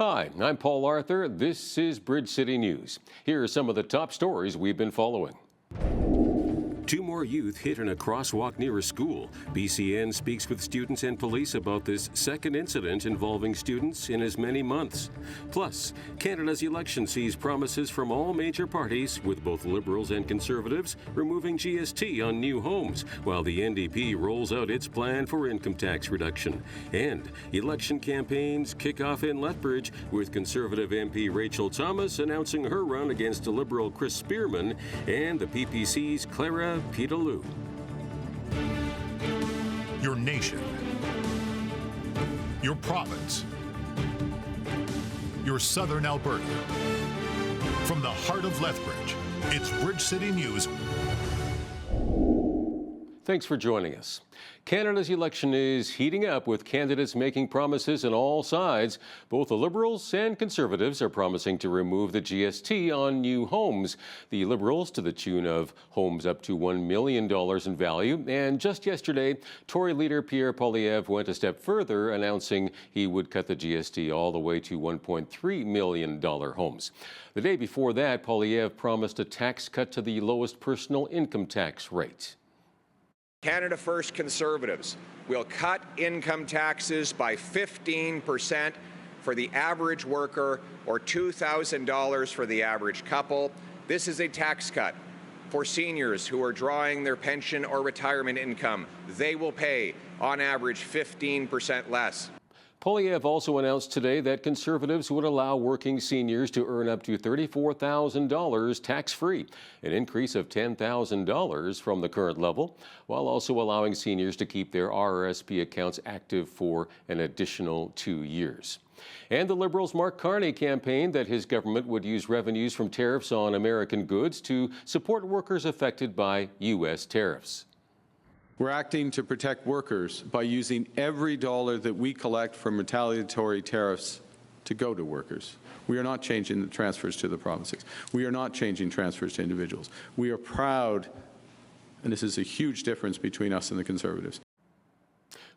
Hi, I'm Paul Arthur. This is Bridge City News. Here are some of the top stories we've been following. 2 more youth hit in a crosswalk near a school. BCN speaks with students and police about this second incident involving students in as many months. Plus, Canada's election sees promises from all major parties, with both Liberals and Conservatives removing GST on new homes, while the NDP rolls out its plan for income tax reduction. And election campaigns kick off in Lethbridge, with Conservative MP Rachael Thomas announcing her run against Liberal Chris Spearman and the PPC's Clara Petaloo. Your nation, your province, your southern Alberta. From the heart of Lethbridge, it's Bridge City News. Thanks for joining us. Canada's election is heating up, with candidates making promises on all sides. Both the Liberals and Conservatives are promising to remove the GST on new homes. The Liberals to the tune of homes up to $1 million in value. And just yesterday, Tory leader Pierre Poilievre went a step further, announcing he would cut the GST all the way to $1.3 million homes. The day before that, Poilievre promised a tax cut to the lowest personal income tax rate. Canada First Conservatives will cut income taxes by 15% for the average worker, or $2,000 for the average couple. This is a tax cut for seniors who are drawing their pension or retirement income. They will pay, on average, 15% less. Poilievre also announced today that Conservatives would allow working seniors to earn up to $34,000 tax-free, an increase of $10,000 from the current level, while also allowing seniors to keep their RRSP accounts active for an additional 2 years. And the Liberals' Mark Carney campaigned that his government would use revenues from tariffs on American goods to support workers affected by U.S. tariffs. We're acting to protect workers by using every dollar that we collect from retaliatory tariffs to go to workers. We are not changing the transfers to the provinces. We are not changing transfers to individuals. We are proud, and this is a huge difference between us and the Conservatives.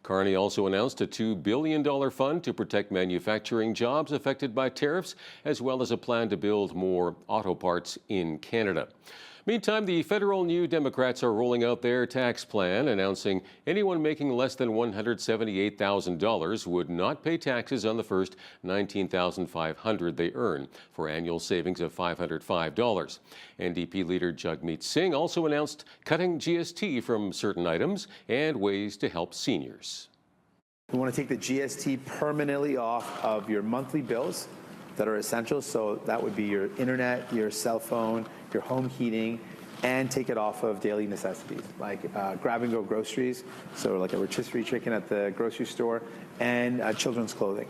Carney also announced a $2 billion fund to protect manufacturing jobs affected by tariffs, as well as a plan to build more auto parts in Canada. Meantime, the federal New Democrats are rolling out their tax plan, announcing anyone making less than $178,000 would not pay taxes on the first $19,500 they earn, for annual savings of $505. NDP leader Jagmeet Singh also announced cutting GST from certain items and ways to help seniors. We want to take the GST permanently off of your monthly bills that are essential, so that would be your internet, your cell phone, your home heating, and take it off of daily necessities like grab-and-go groceries, so like a rotisserie chicken at the grocery store, and children's clothing.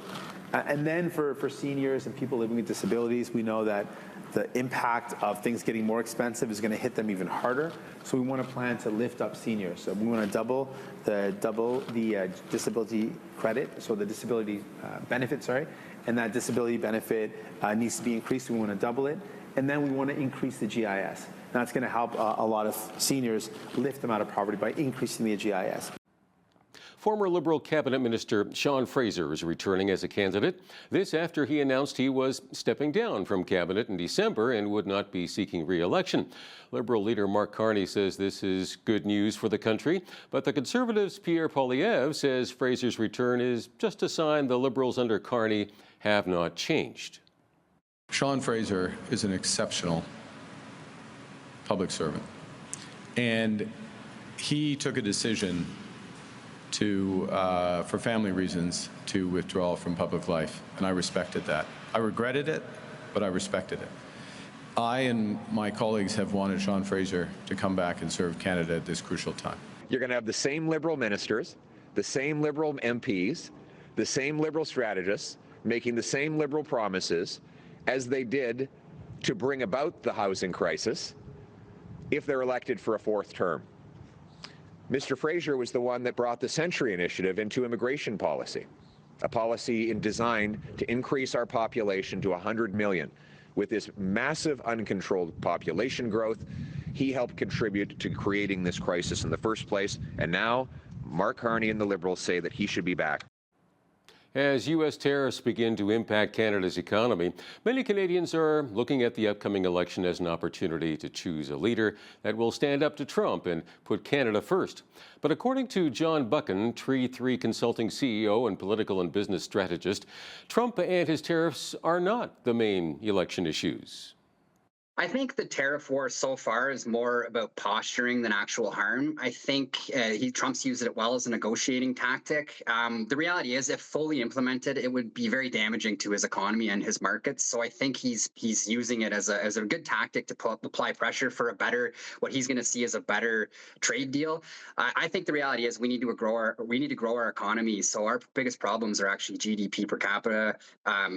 And then for seniors and people living with disabilities, we know that the impact of things getting more expensive is going to hit them even harder. So we want to plan to lift up seniors. So we want to double the disability credit, so the disability benefit, and that disability benefit needs to be increased. We want to double it. And then we want to increase the GIS. That's going to help a lot of seniors lift them out of poverty by increasing the GIS. Former Liberal Cabinet Minister Sean Fraser is returning as a candidate. This after he announced he was stepping down from Cabinet in December and would not be seeking re-election. Liberal leader Mark Carney says this is good news for the country, but the Conservatives' Pierre Poilievre says Fraser's return is just a sign the Liberals under Carney have not changed. Sean Fraser is an exceptional public servant, and he took a decision for family reasons, to withdraw from public life, and I respected that. I regretted it, but I respected it. I and my colleagues have wanted Sean Fraser to come back and serve Canada at this crucial time. You're going to have the same Liberal ministers, the same Liberal MPs, the same Liberal strategists, making the same Liberal promises as they did to bring about the housing crisis if they're elected for a 4th term. Mr. Fraser was the one that brought the Century Initiative into immigration policy, a policy designed to increase our population to 100 million. With this massive uncontrolled population growth, he helped contribute to creating this crisis in the first place, and now Mark Carney and the Liberals say that he should be back. As U.S. tariffs begin to impact Canada's economy, many Canadians are looking at the upcoming election as an opportunity to choose a leader that will stand up to Trump and put Canada first. But according to John Buchan, Tree 3 Consulting CEO and political and business strategist, Trump and his tariffs are not the main election issues. I think the tariff war so far is more about posturing than actual harm. I think Trump's used it well as a negotiating tactic. The reality is, if fully implemented, it would be very damaging to his economy and his markets. So I think he's using it as a good tactic to apply pressure for what he's going to see as a better trade deal. I think the reality is we need to grow our economy. So our biggest problems are actually GDP per capita,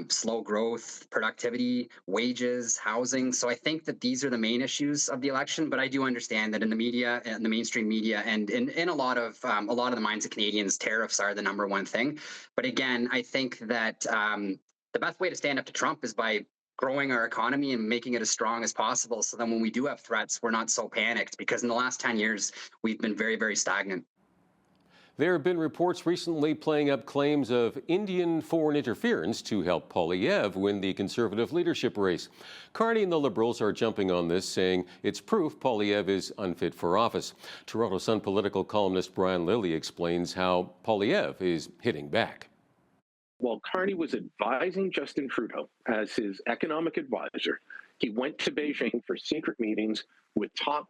slow growth, productivity, wages, housing. So I think that these are the main issues of the election, but I do understand that in the media, in the mainstream media, and in a lot of the minds of Canadians, tariffs are the number one thing. But again, I think that the best way to stand up to Trump is by growing our economy and making it as strong as possible. So then when we do have threats, we're not so panicked, because in the last 10 years, we've been very, very stagnant. There have been reports recently playing up claims of Indian foreign interference to help Poilievre win the Conservative leadership race. Carney and the Liberals are jumping on this, saying it's proof Poilievre is unfit for office. Toronto Sun political columnist Brian Lilley explains how Poilievre is hitting back. While Carney was advising Justin Trudeau as his economic advisor, he went to Beijing for secret meetings with top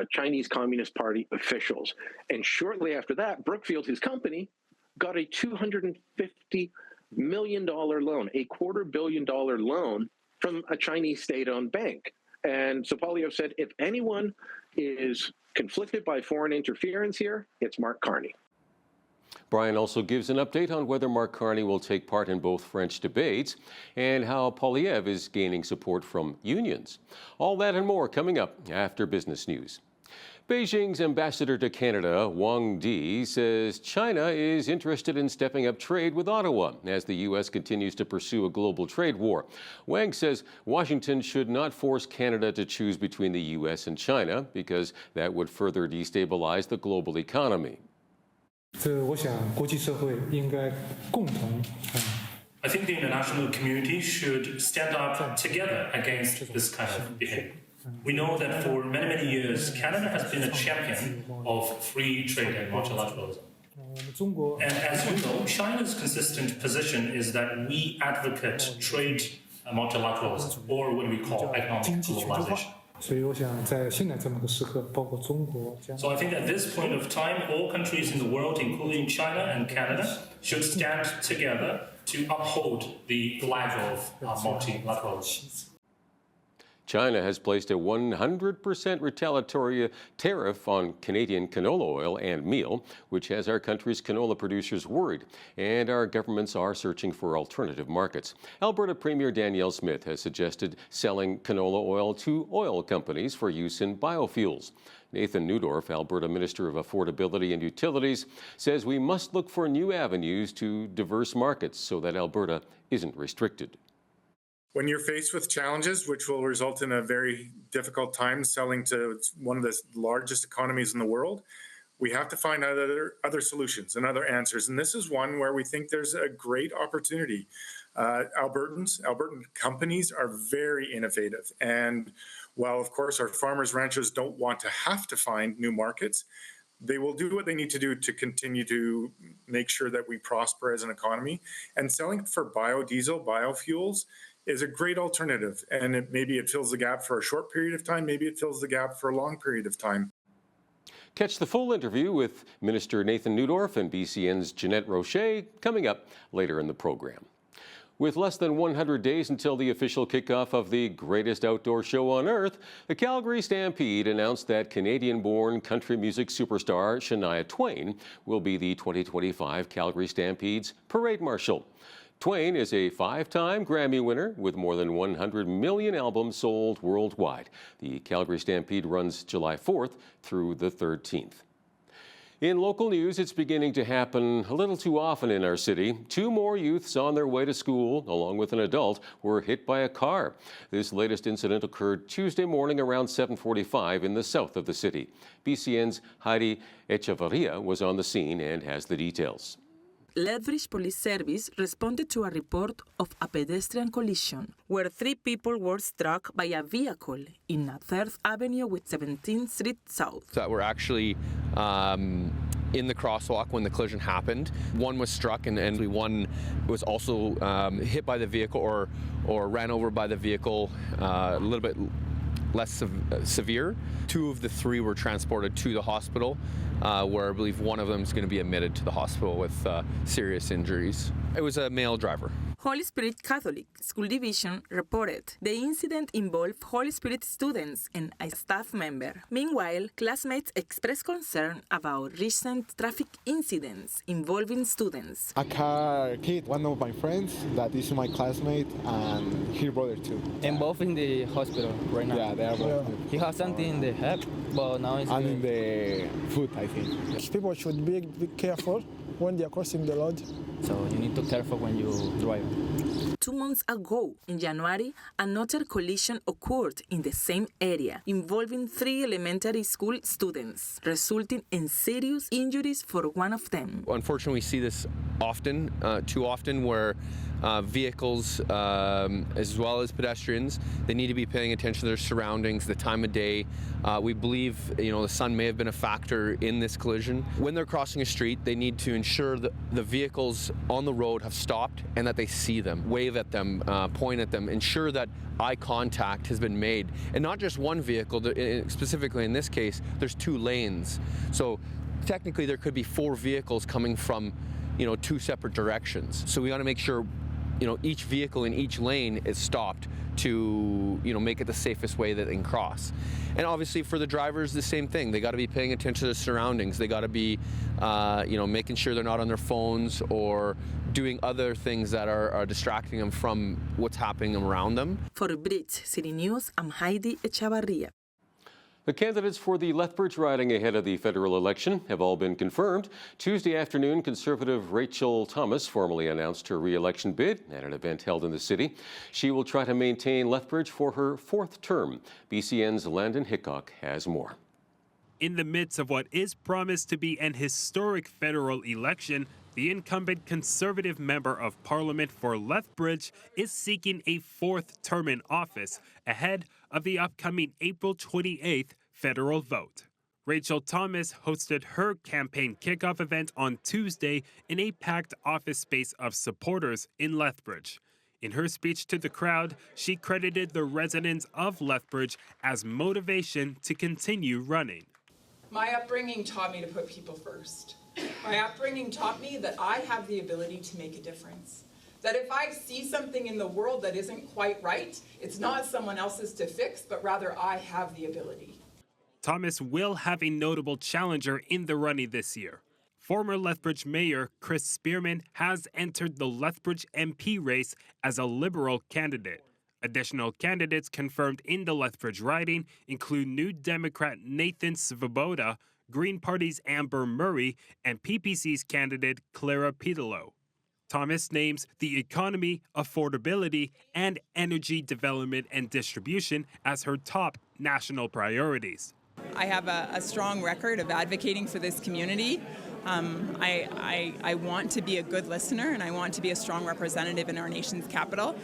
Chinese Communist Party officials. And shortly after that, Brookfield, his company, got a $250 million loan, a $250 million loan from a Chinese state-owned bank. And so Poilievre said, if anyone is conflicted by foreign interference here, it's Mark Carney. Brian also gives an update on whether Mark Carney will take part in both French debates and how Poilievre is gaining support from unions. All that and more coming up after business news. Beijing's ambassador to Canada, Wang Di, says China is interested in stepping up trade with Ottawa as the U.S. continues to pursue a global trade war. Wang says Washington should not force Canada to choose between the U.S. and China because that would further destabilize the global economy. I think the international community should stand up together against this kind of behavior. We know that for many, many years, Canada has been a champion of free trade and multilateralism. And as you know, China's consistent position is that we advocate trade multilateralism, or what we call economic globalization. So I think at this point of time, all countries in the world, including China and Canada, should stand together to uphold the flag of multilateralism. China has placed a 100% retaliatory tariff on Canadian canola oil and meal, which has our country's canola producers worried, and our governments are searching for alternative markets. Alberta Premier Danielle Smith has suggested selling canola oil to oil companies for use in biofuels. Nathan Neudorf, Alberta Minister of Affordability and Utilities, says we must look for new avenues to diverse markets so that Alberta isn't restricted. When you're faced with challenges, which will result in a very difficult time selling to one of the largest economies in the world, we have to find other solutions and other answers. And this is one where we think there's a great opportunity. Albertan companies are very innovative. And while, of course, our farmers, ranchers don't want to have to find new markets, they will do what they need to do to continue to make sure that we prosper as an economy. And selling for biodiesel, biofuels, is a great alternative, and maybe it fills the gap for a short period of time, maybe it fills the gap for a long period of time. Catch the full interview with Minister Nathan Neudorf and BCN's Jeanette Rocher coming up later in the program. With less than 100 days until the official kickoff of the greatest outdoor show on earth, the Calgary Stampede announced that Canadian-born country music superstar Shania Twain will be the 2025 Calgary Stampede's parade marshal. Twain is a 5-time Grammy winner with more than 100 million albums sold worldwide. The Calgary Stampede runs July 4th through the 13th. In local news, it's beginning to happen a little too often in our city. 2 more youths on their way to school, along with an adult, were hit by a car. This latest incident occurred Tuesday morning around 7:45 in the south of the city. BCN's Heidi Echevarria was on the scene and has the details. Lethbridge Police Service responded to a report of a pedestrian collision where 3 people were struck by a vehicle in 3rd Avenue with 17th Street South. That were actually in the crosswalk when the collision happened. One was struck and one was also hit by the vehicle or ran over by the vehicle a little bit less severe. 2 of the 3 were transported to the hospital, where I believe one of them is going to be admitted to the hospital with serious injuries. It was a male driver. Holy Spirit Catholic School Division reported the incident involved Holy Spirit students and a staff member. Meanwhile, classmates expressed concern about recent traffic incidents involving students. A car hit one of my friends that is my classmate and his brother too. And both in the hospital right now. Yeah, they are both. Yeah. He has something in the head, but now it's and in the foot, I think. People should be careful when they are crossing the road. So you need to be careful when you drive. 2 months ago, in January, another collision occurred in the same area, involving 3 elementary school students, resulting in serious injuries for one of them. Unfortunately, we see this often, too often, where vehicles, as well as pedestrians, they need to be paying attention to their surroundings, the time of day. We believe, the sun may have been a factor in this collision. When they're crossing a street, they need to ensure that the vehicles on the road have stopped and that they see them, wave at them, point at them, ensure that eye contact has been made. And not just one vehicle, specifically in this case, there's 2 lanes. So technically there could be 4 vehicles coming from, 2 separate directions. So we want to make sure each vehicle in each lane is stopped to, make it the safest way that they can cross. And obviously for the drivers, the same thing. They got to be paying attention to the surroundings. They got to be, making sure they're not on their phones or doing other things that are distracting them from what's happening around them. For Bridge City News, I'm Heidi Echavarria. The candidates for the Lethbridge riding ahead of the federal election have all been confirmed. Tuesday afternoon, Conservative Rachael Thomas formally announced her re-election bid at an event held in the city. She will try to maintain Lethbridge for her 4th term. BCN's Landon Hickok has more. In the midst of what is promised to be an historic federal election, the incumbent Conservative Member of Parliament for Lethbridge is seeking a 4th term in office ahead of the upcoming April 28th federal vote. Rachael Thomas hosted her campaign kickoff event on Tuesday in a packed office space of supporters in Lethbridge. In her speech to the crowd, she credited the residents of Lethbridge as motivation to continue running. My upbringing taught me to put people first. My upbringing taught me that I have the ability to make a difference. That if I see something in the world that isn't quite right, it's not someone else's to fix, but rather I have the ability. Thomas will have a notable challenger in the running this year. Former Lethbridge Mayor Chris Spearman has entered the Lethbridge MP race as a Liberal candidate. Additional candidates confirmed in the Lethbridge riding include New Democrat Nathan Svoboda, Green Party's Amber Murray, and PPC's candidate Clara Pitalo. Thomas names the economy, affordability, and energy development and distribution as her top national priorities. I have a strong record of advocating for this community. I want to be a good listener, and I want to be a strong representative in our nation's capital.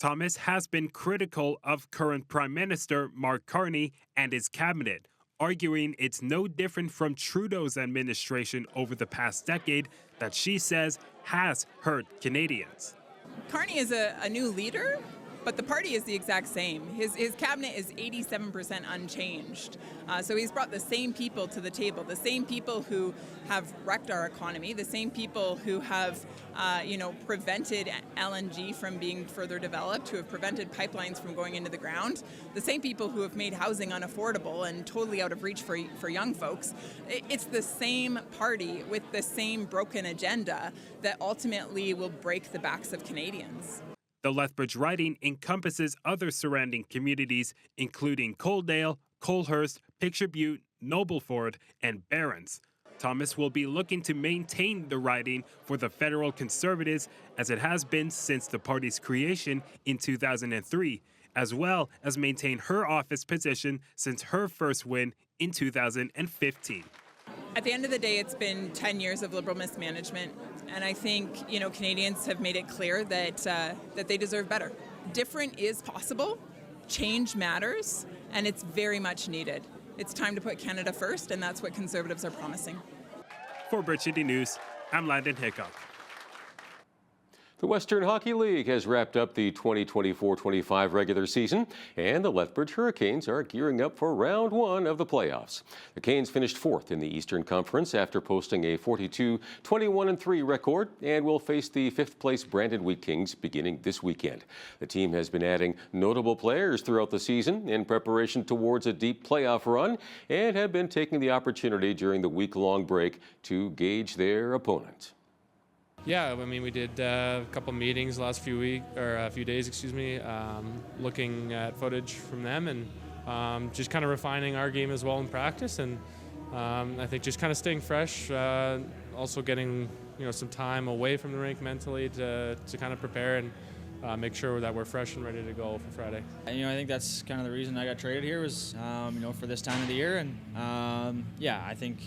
Thomas has been critical of current Prime Minister Mark Carney and his cabinet, arguing it's no different from Trudeau's administration over the past decade that she says has hurt Canadians. Carney is a new leader, but the party is the exact same. His cabinet is 87% unchanged. So he's brought the same people to the table, the same people who have wrecked our economy, the same people who have prevented LNG from being further developed, who have prevented pipelines from going into the ground, the same people who have made housing unaffordable and totally out of reach for young folks. It's the same party with the same broken agenda that ultimately will break the backs of Canadians. The Lethbridge riding encompasses other surrounding communities, including Coaldale, Colehurst, Picture Butte, Nobleford, and Barons. Thomas will be looking to maintain the riding for the federal Conservatives as it has been since the party's creation in 2003, as well as maintain her office position since her first win in 2015. At the end of the day, it's been 10 years of Liberal mismanagement, and I think Canadians have made it clear that that they deserve better. Different is possible, change matters, and it's very much needed. It's time to put Canada first, and that's what Conservatives are promising. For Bridge City News, I'm Landon Hickok. The Western Hockey League has wrapped up the 2024-25 regular season, and the Lethbridge Hurricanes are gearing up for round one of the playoffs. The Canes finished fourth in the Eastern Conference after posting a 42-21-3 record and will face the fifth-place Brandon Wheat Kings beginning this weekend. The team has been adding notable players throughout the season in preparation towards a deep playoff run and have been taking the opportunity during the week-long break to gauge their opponent. Yeah, I mean, we did a couple meetings last few days, looking at footage from them and just kind of refining our game as well in practice. And I think just kind of staying fresh, also getting some time away from the rink mentally to kind of prepare and make sure that we're fresh and ready to go for Friday. I think that's kind of the reason I got traded here was for this time of the year, and I think.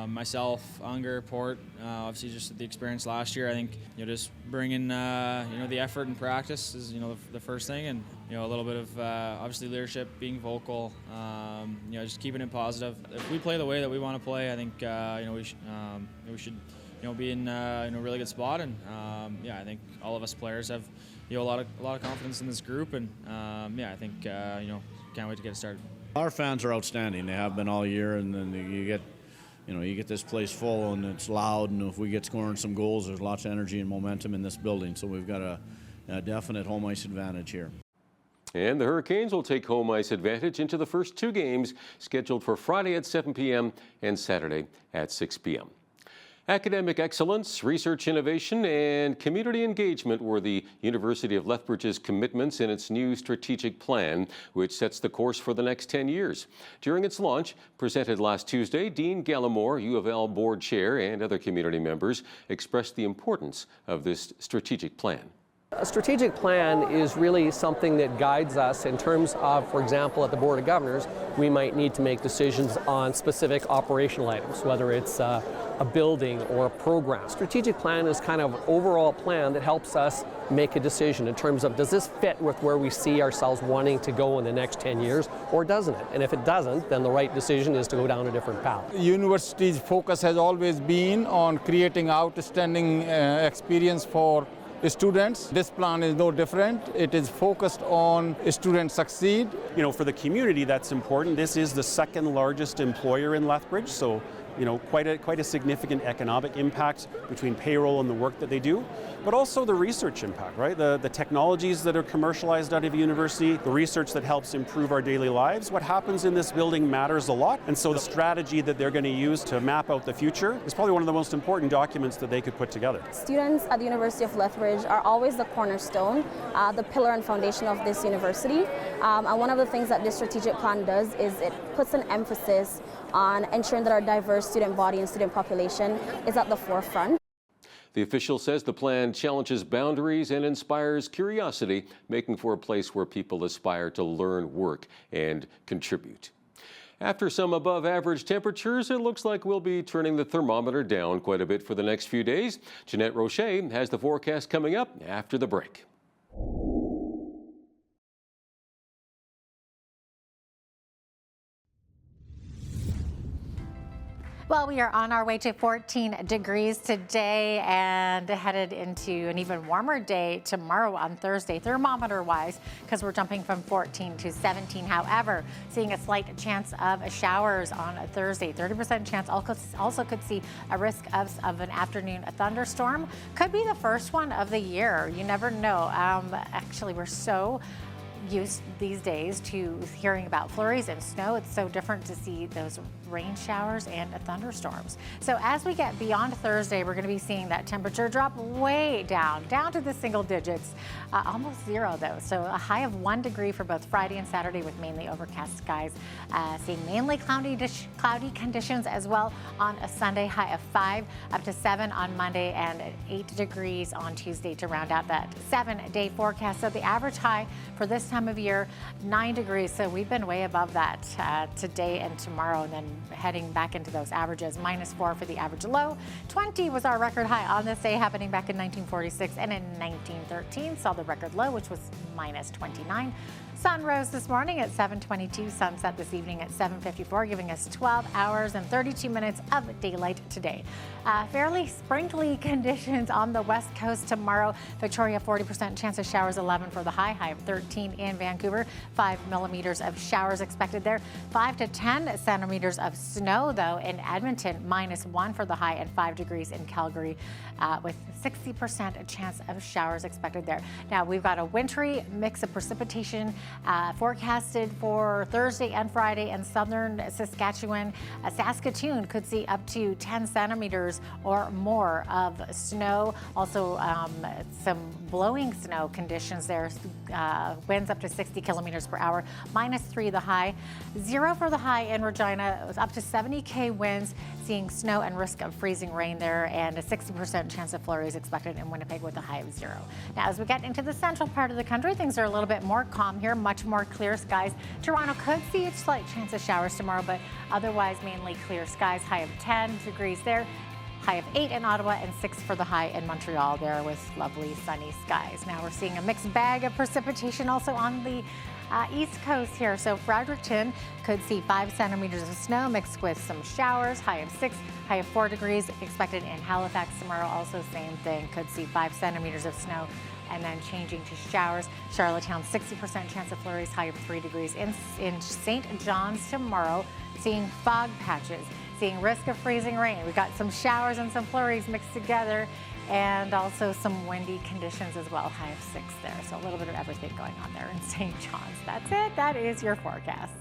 Myself, Unger, Port, obviously just the experience last year. I think just bringing the effort and practice is the first thing, and a little bit of obviously leadership, being vocal, just keeping it positive. If we play the way that we want to play, I think we should be in a really good spot, and I think all of us players have a lot of confidence in this group, and I think can't wait to get it started. Our fans are outstanding. They have been all year, and then you get this place full and it's loud, and if we get scoring some goals, there's lots of energy and momentum in this building, so we've got a definite home ice advantage here. And the Hurricanes will take home ice advantage into the first two games scheduled for Friday at 7 p.m. and Saturday at 6 p.m. Academic excellence, research innovation, and community engagement were the University of Lethbridge's commitments in its new strategic plan, which sets the course for the next 10 years. During its launch, presented last Tuesday, Dean Gallimore, U of L board chair, and other community members expressed the importance of this strategic plan. A strategic plan is really something that guides us in terms of, for example, at the Board of Governors, we might need to make decisions on specific operational items, whether it's a building or a program. Strategic plan is kind of an overall plan that helps us make a decision in terms of, does this fit with where we see ourselves wanting to go in the next 10 years, or doesn't it? And if it doesn't, then the right decision is to go down a different path. University's focus has always been on creating outstanding experience for students. This plan is no different. It is focused on students succeed. For the community, that's important. This is the second largest employer in Lethbridge, so quite a significant economic impact between payroll and the work that they do, but also the research impact, right? The technologies that are commercialized out of university, the research that helps improve our daily lives. What happens in this building matters a lot, and so the strategy that they're going to use to map out the future is probably one of the most important documents that they could put together. Students at the University of Lethbridge are always the cornerstone, the pillar and foundation of this university, and one of the things that this strategic plan does is it puts an emphasis on ensuring that our diverse student body and student population is at the forefront. The official says the plan challenges boundaries and inspires curiosity, making for a place where people aspire to learn, work, and contribute. After some above-average temperatures, it looks like we'll be turning the thermometer down quite a bit for the next few days. Jeanette Roche has the forecast coming up after the break. Well, we are on our way to 14 degrees today and headed into an even warmer day tomorrow on Thursday, thermometer-wise, because we're jumping from 14 to 17. However, seeing a slight chance of showers on Thursday, 30% chance. Also could see a risk of an afternoon thunderstorm. Could be the first one of the year. You never know. Actually, we're so used these days to hearing about flurries and snow. It's so different to see those rain showers and thunderstorms. So as we get beyond Thursday, we're going to be seeing that temperature drop way down to the single digits, almost zero though. So a high of 1 degree for both Friday and Saturday with mainly overcast skies. Seeing mainly cloudy conditions as well on a Sunday, high of 5 up to 7 on Monday and 8 degrees on Tuesday to round out that 7-day forecast. So the average high for this time of year, 9 degrees. So we've been way above that today and tomorrow, and then heading back into those averages. -4 for the average low. 20 was our record high on this day, happening back in 1946, and in 1913 saw the record low, which was -29. Sun rose this morning at 7:22, sunset this evening at 7:54, giving us 12 hours and 32 minutes of daylight today. Fairly sprinkly conditions on the west coast tomorrow. Victoria, 40% chance of showers, 11 for the high of 13 in Vancouver. 5 millimeters of showers expected there. 5 to 10 centimeters of snow, though, in Edmonton, -1 for the high, and 5 degrees in Calgary, with 60% chance of showers expected there. Now, we've got a wintry mix of precipitation forecasted for Thursday and Friday in southern Saskatchewan. Saskatoon could see up to 10 centimeters or more of snow. Also, some blowing snow conditions there. Winds up to 60 kilometers per hour. -3 the high. 0 for the high in Regina. Up to 70 winds. Seeing snow and risk of freezing rain there, and a 60% chance of flurries expected in Winnipeg with a high of 0. Now, as we get into the central part of the country, things are a little bit more calm here, much more clear skies. Toronto could see a slight chance of showers tomorrow, but otherwise mainly clear skies. High of 10 degrees there. High of 8 in Ottawa, and 6 for the high in Montreal there, with lovely sunny skies. Now we're seeing a mixed bag of precipitation also on the east coast here. So Fredericton could see 5 centimeters of snow mixed with some showers. High of 6, high of 4 degrees expected in Halifax tomorrow. Also same thing, could see 5 centimeters of snow and then changing to showers. Charlottetown, 60% chance of flurries, high of 3 degrees. In St. John's tomorrow, seeing fog patches, seeing risk of freezing rain. We've got some showers and some flurries mixed together, and also some windy conditions as well, high of 6 there. So a little bit of everything going on there in St. John's. That's it. That is your forecast.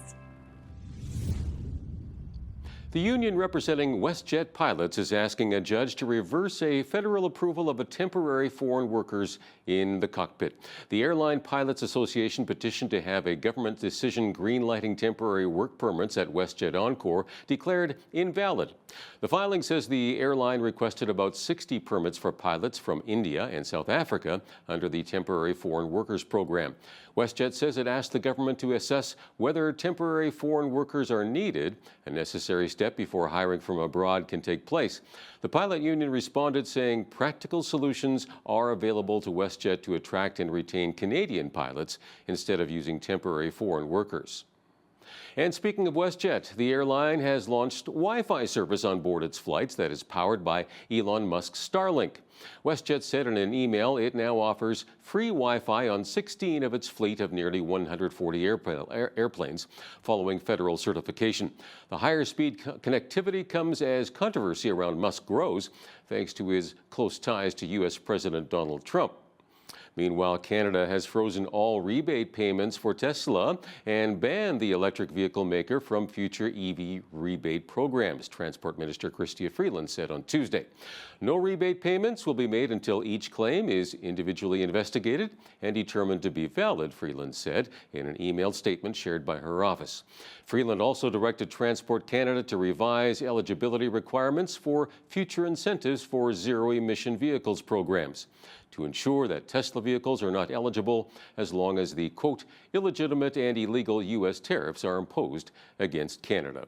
The union representing WestJet pilots is asking a judge to reverse a federal approval of a temporary foreign workers in the cockpit. The Airline Pilots Association petitioned to have a government decision greenlighting temporary work permits at WestJet Encore declared invalid. The filing says the airline requested about 60 permits for pilots from India and South Africa under the Temporary Foreign Workers Program. WestJet says it asked the government to assess whether temporary foreign workers are needed, a necessary step before hiring from abroad can take place. The pilot union responded saying practical solutions are available to WestJet to attract and retain Canadian pilots instead of using temporary foreign workers. And speaking of WestJet, the airline has launched Wi-Fi service on board its flights that is powered by Elon Musk's Starlink. WestJet said in an email it now offers free Wi-Fi on 16 of its fleet of nearly 140 airplanes, following federal certification. The higher speed connectivity comes as controversy around Musk grows, thanks to his close ties to U.S. President Donald Trump. Meanwhile, Canada has frozen all rebate payments for Tesla and banned the electric vehicle maker from future EV rebate programs, Transport Minister Chrystia Freeland said on Tuesday. No rebate payments will be made until each claim is individually investigated and determined to be valid, Freeland said in an emailed statement shared by her office. Freeland also directed Transport Canada to revise eligibility requirements for future incentives for zero-emission vehicles programs to ensure that Tesla vehicles are not eligible as long as the, quote, illegitimate and illegal U.S. tariffs are imposed against Canada.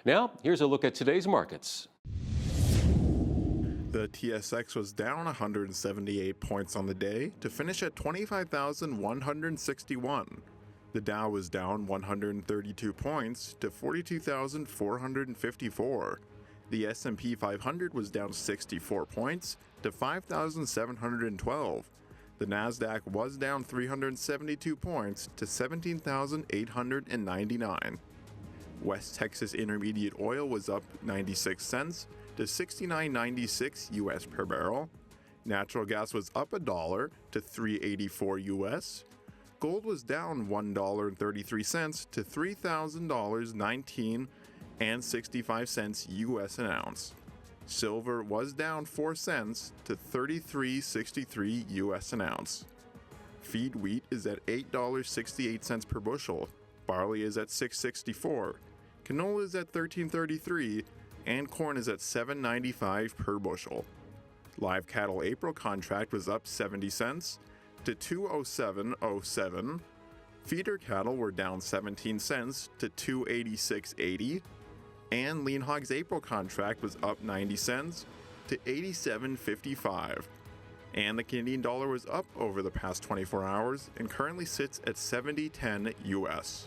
Now, here's a look at today's markets. The TSX was down 178 points on the day to finish at 25,161. The Dow was down 132 points to 42,454. The S&P 500 was down 64 points to 5,712. The Nasdaq was down 372 points to 17,899. West Texas Intermediate Oil was up 96 cents to $69.96 US per barrel. Natural gas was up $1 to $3.84 US. Gold was down $1.33 to $3,019.65 US an ounce. Silver was down 4 cents to $33.63 US an ounce. Feed wheat is at $8.68 per bushel. Barley is at $6.64. Canola is at $13.33, and corn is at $7.95 per bushel. Live cattle April contract was up 70 cents to $207.07. Feeder cattle were down 17 cents to $286.80, and lean hog's April contract was up 90 cents to $87.55. And the Canadian dollar was up over the past 24 hours and currently sits at 70.10 US.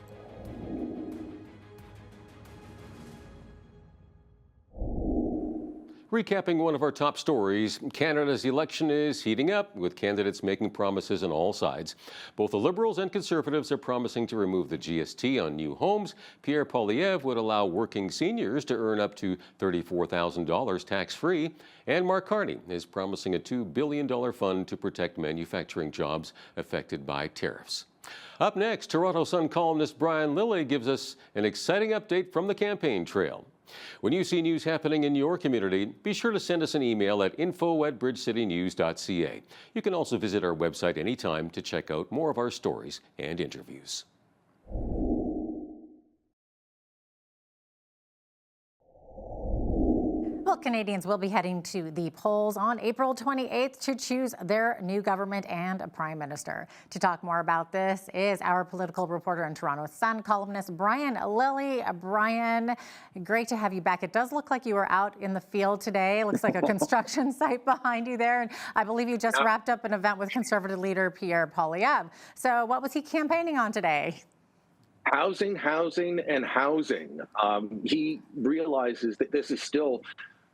Recapping one of our top stories, Canada's election is heating up, with candidates making promises on all sides. Both the Liberals and Conservatives are promising to remove the GST on new homes. Pierre Poilievre would allow working seniors to earn up to $34,000 tax-free. And Mark Carney is promising a $2 billion fund to protect manufacturing jobs affected by tariffs. Up next, Toronto Sun columnist Brian Lilley gives us an exciting update from the campaign trail. When you see news happening in your community, be sure to send us an email at info@bridgecitynews.ca. You can also visit our website anytime to check out more of our stories and interviews. Well, Canadians will be heading to the polls on April 28th to choose their new government and a prime minister. To talk more about this is our political reporter and Toronto Sun columnist, Brian Lilley. Brian, great to have you back. It does look like you were out in the field today. It looks like a construction site behind you there. And I believe you just wrapped up an event with Conservative leader Pierre Poilievre. So what was he campaigning on today? Housing, and housing. He realizes that this is still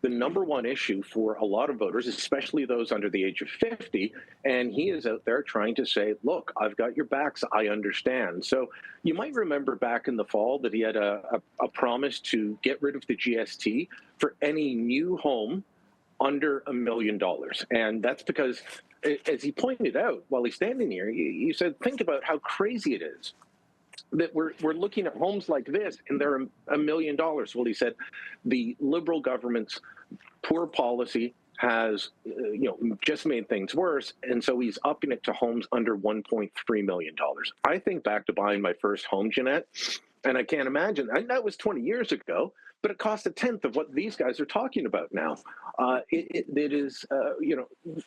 the number one issue for a lot of voters, especially those under the age of 50. And he is out there trying to say, look, I've got your backs. I understand. So you might remember back in the fall that he had a promise to get rid of the GST for any new home under $1 million. And that's because, as he pointed out while he's standing here, he said, think about how crazy it is that we're looking at homes like this and they're $1 million. Well, he said the Liberal government's poor policy has just made things worse, and so he's upping it to homes under $1.3 million. I think back to buying my first home, Jeanette, and I can't imagine, that was 20 years ago, but it cost a tenth of what these guys are talking about now. It is,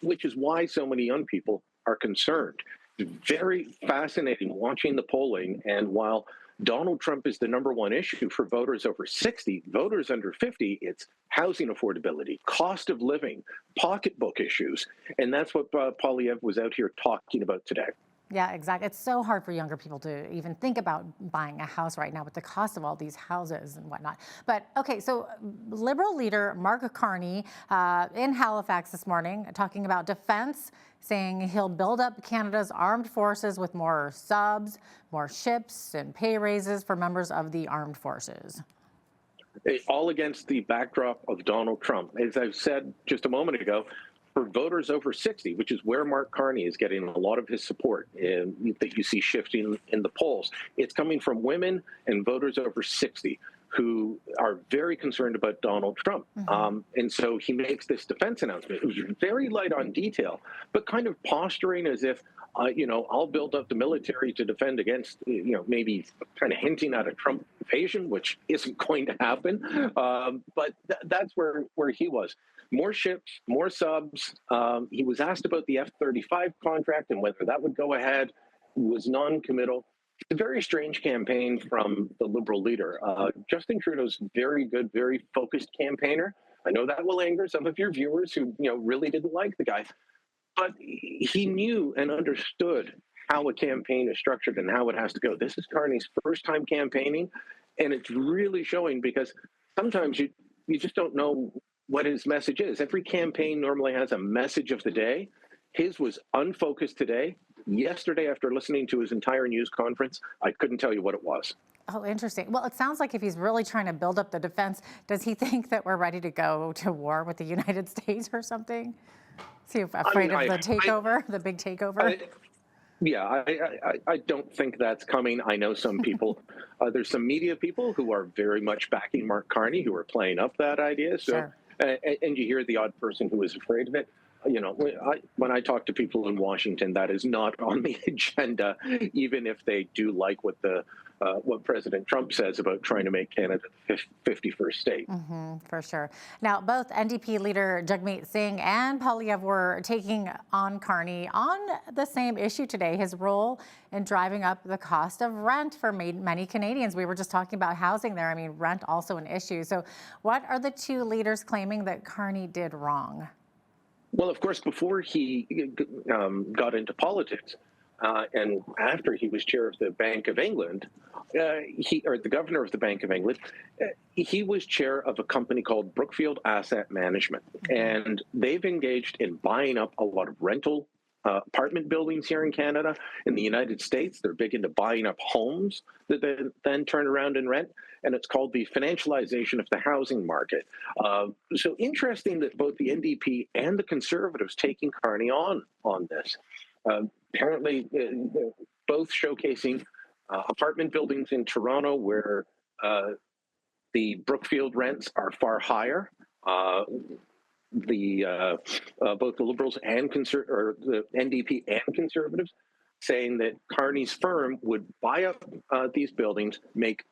which is why so many young people are concerned. Very fascinating watching the polling, and while Donald Trump is the number one issue for voters over 60, voters under 50, it's housing affordability, cost of living, pocketbook issues, and that's what Poilievre was out here talking about today. Yeah, exactly. It's so hard for younger people to even think about buying a house right now with the cost of all these houses and whatnot. But okay, so Liberal leader Mark Carney in Halifax this morning talking about defense, saying he'll build up Canada's armed forces with more subs, more ships, and pay raises for members of the armed forces. All against the backdrop of Donald Trump. As I've said just a moment ago, for voters over 60, which is where Mark Carney is getting a lot of his support that you see shifting in the polls, it's coming from women and voters over 60 who are very concerned about Donald Trump. And so he makes this defense announcement. It was very light on detail, but kind of posturing as if, I'll build up the military to defend against, maybe kind of hinting at a Trump invasion, which isn't going to happen. But that's where he was. More ships, more subs. He was asked about the F-35 contract and whether that would go ahead. He was non-committal. It's a very strange campaign from the Liberal leader. Justin Trudeau's very good, very focused campaigner. I know that will anger some of your viewers who, really didn't like the guy. But he knew and understood how a campaign is structured and how it has to go. This is Carney's first time campaigning, and it's really showing because sometimes you just don't know what his message is. Every campaign normally has a message of the day. His was unfocused today. Yesterday, after listening to his entire news conference, I couldn't tell you what it was. Oh, interesting. Well, it sounds like if he's really trying to build up the defense, does he think that we're ready to go to war with the United States or something? Is he afraid of the takeover, the big takeover? I don't think that's coming. I know some people, there's some media people who are very much backing Mark Carney, who are playing up that idea. So, sure. And you hear the odd person who is afraid of it. When I talk to people in Washington, that is not on the agenda, even if they do like what the what President Trump says about trying to make Canada the 51st state. For sure. Now, both NDP leader Jagmeet Singh and Poilievre were taking on Carney on the same issue today, his role in driving up the cost of rent for many Canadians. We were just talking about housing there. I mean, rent also an issue. So what are the two leaders claiming that Carney did wrong? Well, of course, before he got into politics, and after he was chair of the Bank of England, or the governor of the Bank of England, he was chair of a company called Brookfield Asset Management. And they've engaged in buying up a lot of rental apartment buildings here in Canada. In the United States, they're big into buying up homes that they then turn around and rent. And it's called the financialization of the housing market. So interesting that both the NDP and the Conservatives taking Carney on this. Apparently, both showcasing apartment buildings in Toronto where the Brookfield rents are far higher. Both the Liberals and the NDP and Conservatives saying that Carney's firm would buy up these buildings, make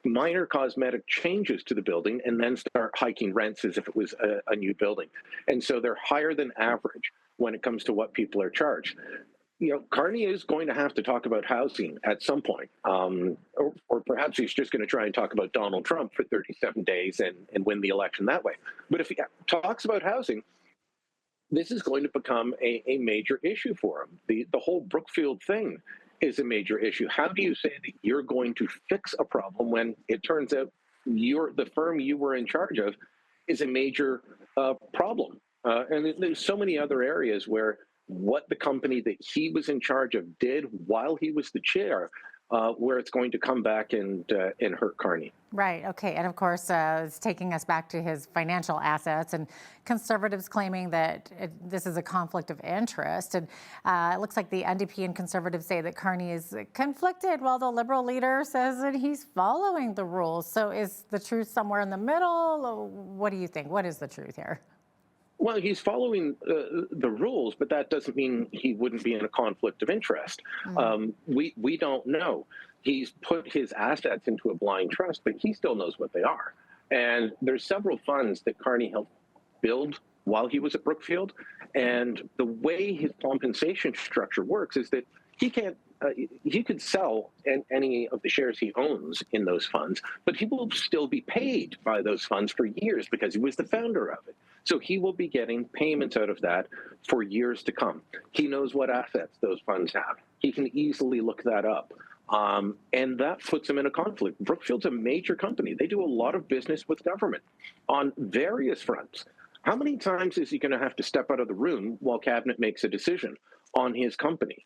minor cosmetic changes to the building, and then start hiking rents as if it was a new building. And so they're higher than average when it comes to what people are charged. You know, Carney is going to have to talk about housing at some point, or perhaps he's just going to try and talk about Donald Trump for 37 days and win the election that way. But if he talks about housing, this is going to become a major issue for him. The whole Brookfield thing is a major issue. How do you say that you're going to fix a problem when it turns out the firm you were in charge of is a major problem? And there's so many other areas where what the company that he was in charge of did while he was the chair, where it's going to come back and hurt Carney. Right. Okay. And of course, it's taking us back to his financial assets, and Conservatives claiming that this is a conflict of interest. And it looks like the NDP and Conservatives say that Carney is conflicted, while the Liberal leader says that he's following the rules. So is the truth somewhere in the middle? What do you think? What is the truth here? Well, he's following the rules, but that doesn't mean he wouldn't be in a conflict of interest. We don't know. He's put his assets into a blind trust, but he still knows what they are. And there's several funds that Carney helped build while he was at Brookfield. And the way his compensation structure works is that he can't. He could sell any of the shares he owns in those funds, but he will still be paid by those funds for years because he was the founder of it. So he will be getting payments out of that for years to come. He knows what assets those funds have. He can easily look that up. And that puts him in a conflict. Brookfield's a major company. They do a lot of business with government on various fronts. How many times is he going to have to step out of the room while cabinet makes a decision on his company?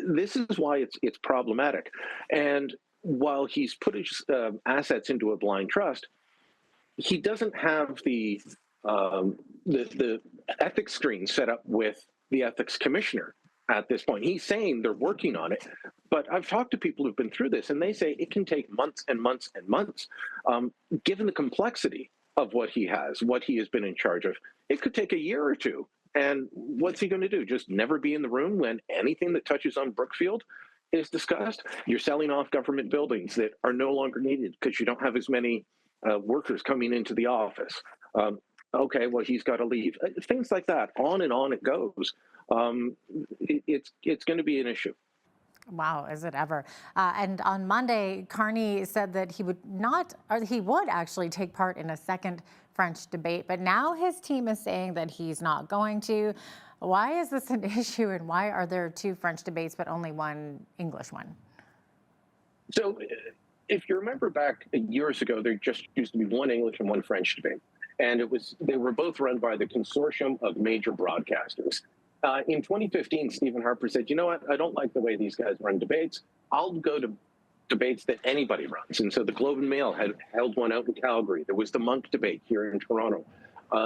This is why it's problematic. And while he's put his assets into a blind trust, he doesn't have the ethics screen set up with the ethics commissioner at this point. He's saying they're working on it, but I've talked to people who've been through this, and they say it can take months and months and months. Given the complexity of what he has been in charge of, it could take a year or two. And what's he going to do? Just never be in the room when anything that touches on Brookfield is discussed? You're selling off government buildings that are no longer needed because you don't have as many workers coming into the office. Okay, well, he's got to leave. Things like that. On and on it goes. It's going to be an issue. Wow, is it ever? And on Monday, Carney said that he would actually take part in a second French debate, but now his team is saying that he's not going to. Why is this an issue, and why are there two French debates but only one English one? So if you remember back years ago, there just used to be one English and one French debate. And they were both run by the consortium of major broadcasters. In 2015, Stephen Harper said, you know what, I don't like the way these guys run debates. I'll go to debates that anybody runs. And so the Globe and Mail had held one out in Calgary. There was the Monk debate here in Toronto.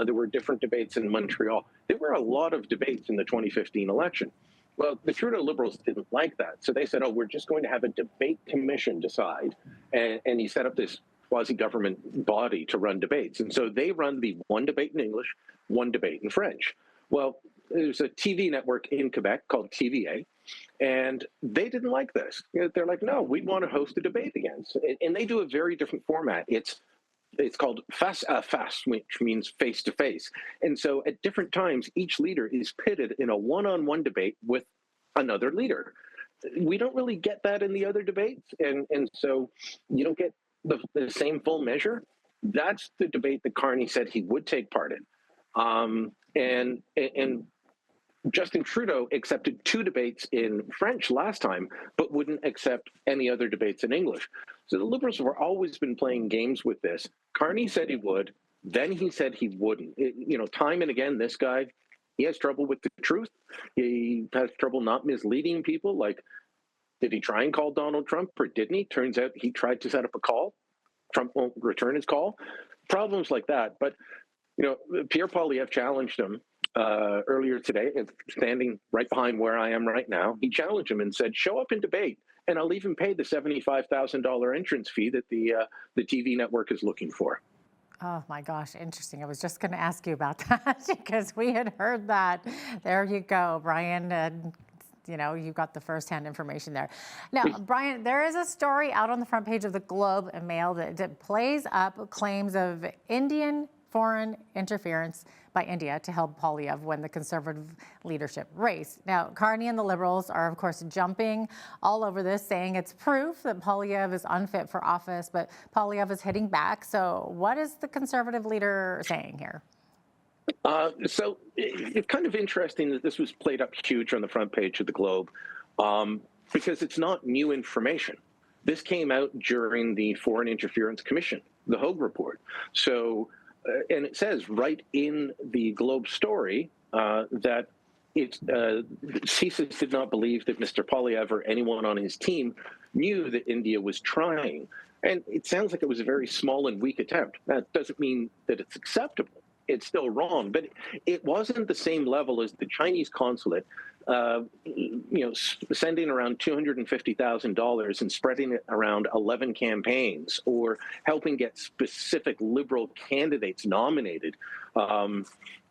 There were different debates in Montreal. There were a lot of debates in the 2015 election. Well, the Trudeau Liberals didn't like that. So they said, we're just going to have a debate commission decide. And he set up this quasi-government body to run debates. And so they run the one debate in English, one debate in French. Well, there's a TV network in Quebec called TVA, And they didn't like this. They're like, no, we want to host a debate again. And they do a very different format. It's called face à face, which means face to face. And so at different times, each leader is pitted in a one-on-one debate with another leader. We don't really get that in the other debates. And so you don't get the same full measure. That's the debate that Carney said he would take part in. And Justin Trudeau accepted 2 debates in French last time, but wouldn't accept any other debates in English. So the Liberals have always been playing games with this. Carney said he would, then he said he wouldn't. Time and again, this guy, he has trouble with the truth. He has trouble not misleading people. Like, did he try and call Donald Trump or didn't he? Turns out he tried to set up a call. Trump won't return his call. Problems like that. But, Pierre Poilievre challenged him earlier today, standing right behind where I am right now. He challenged him and said, show up and debate, and I'll even pay the $75,000 entrance fee that the TV network is looking for. Oh my gosh, interesting. I was just going to ask you about that because we had heard that. There you go, Brian. You've got the firsthand information there. Now, Brian, there is a story out on the front page of the Globe and Mail that plays up claims of Indian foreign interference by India to help Poilievre win the Conservative leadership race. Now, Carney and the Liberals are, of course, jumping all over this, saying it's proof that Poilievre is unfit for office, but Poilievre is hitting back. So what is the Conservative leader saying here? So it's kind of interesting that this was played up huge on the front page of the Globe because it's not new information. This came out during the Foreign Interference Commission, the Hogue Report. So, and it says right in the Globe story that CSIS did not believe that Mr. Poilievre or anyone on his team knew that India was trying. And it sounds like it was a very small and weak attempt. That doesn't mean that it's acceptable. It's still wrong, but it wasn't the same level as the Chinese consulate, sending around $250,000 and spreading it around 11 campaigns, or helping get specific Liberal candidates nominated by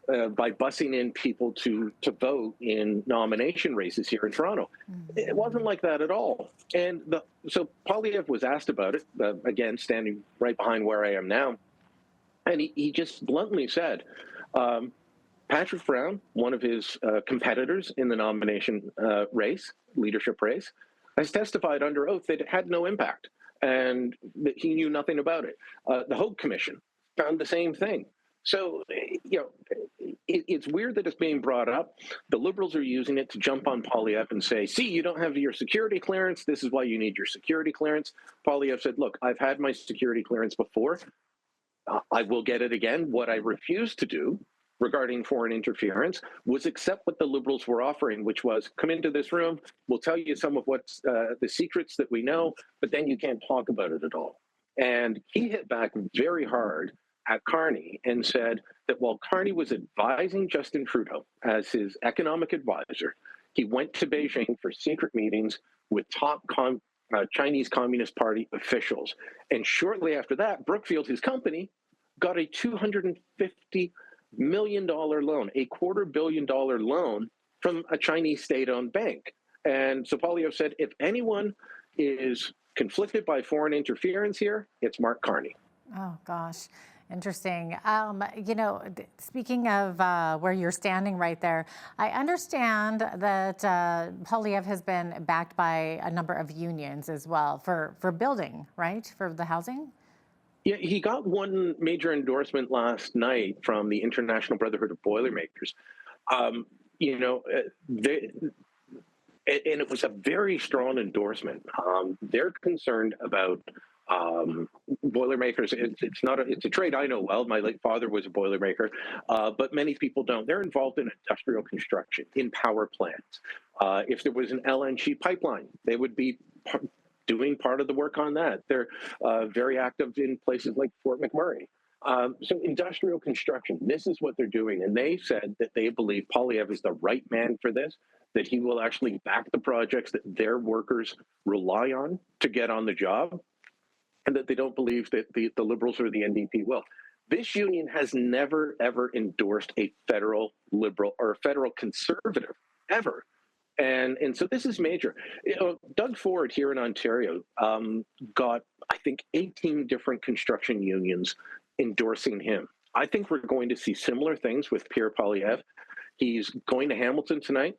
bussing in people to vote in nomination races here in Toronto. It wasn't like that at all. And so Poilievre was asked about it, again, standing right behind where I am now. And he just bluntly said, Patrick Brown, one of his competitors in the nomination leadership race, has testified under oath that it had no impact and that he knew nothing about it. The Hogue Commission found the same thing. So, it's weird that it's being brought up. The Liberals are using it to jump on Poilievre and say, see, you don't have your security clearance. This is why you need your security clearance. Poilievre said, look, I've had my security clearance before. I will get it again. What I refused to do regarding foreign interference was accept what the Liberals were offering, which was come into this room, we'll tell you some of what's the secrets that we know, but then you can't talk about it at all. And he hit back very hard at Carney and said that while Carney was advising Justin Trudeau as his economic advisor, he went to Beijing for secret meetings with top Chinese Communist Party officials. And shortly after that, Brookfield, his company, got a $250 million loan, a $250 million loan from a Chinese state-owned bank. And so Poilievre said, if anyone is conflicted by foreign interference here, it's Mark Carney. Oh, gosh. Interesting. Speaking of where you're standing right there, I understand that Poilievre has been backed by a number of unions as well for building, right, for the housing? Yeah, he got one major endorsement last night from the International Brotherhood of Boilermakers. And it was a very strong endorsement. They're concerned about Boilermakers. It's a trade I know well. My late father was a Boilermaker, but many people don't. They're involved in industrial construction, in power plants. If there was an LNG pipeline, they would be doing part of the work on that. They're very active in places like Fort McMurray. So industrial construction, this is what they're doing. And they said that they believe Poilievre is the right man for this, that he will actually back the projects that their workers rely on to get on the job, and that they don't believe that the Liberals or the NDP will. This union has never, ever endorsed a federal Liberal or a federal Conservative, ever. And so this is major. Doug Ford here in Ontario got, I think, 18 different construction unions endorsing him. I think we're going to see similar things with Pierre Poilievre. He's going to Hamilton tonight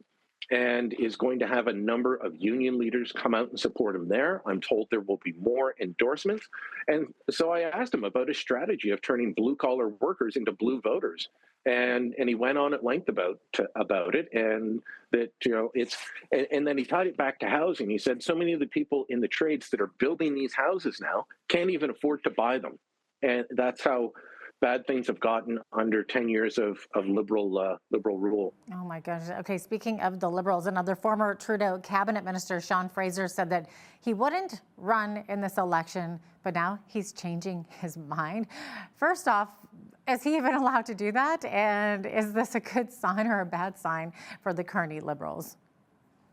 and is going to have a number of union leaders come out and support him there. I'm told there will be more endorsements. And so I asked him about his strategy of turning blue-collar workers into blue voters. And he went on at length about it, and that, you know, it's, and then he tied it back to housing. He said so many of the people in the trades that are building these houses now can't even afford to buy them. And that's how bad things have gotten under 10 years of liberal rule. Oh my gosh. Okay, speaking of the Liberals, another former Trudeau cabinet minister, Sean Fraser, said that he wouldn't run in this election, but now he's changing his mind. First off, is he even allowed to do that? And is this a good sign or a bad sign for the Kearney Liberals?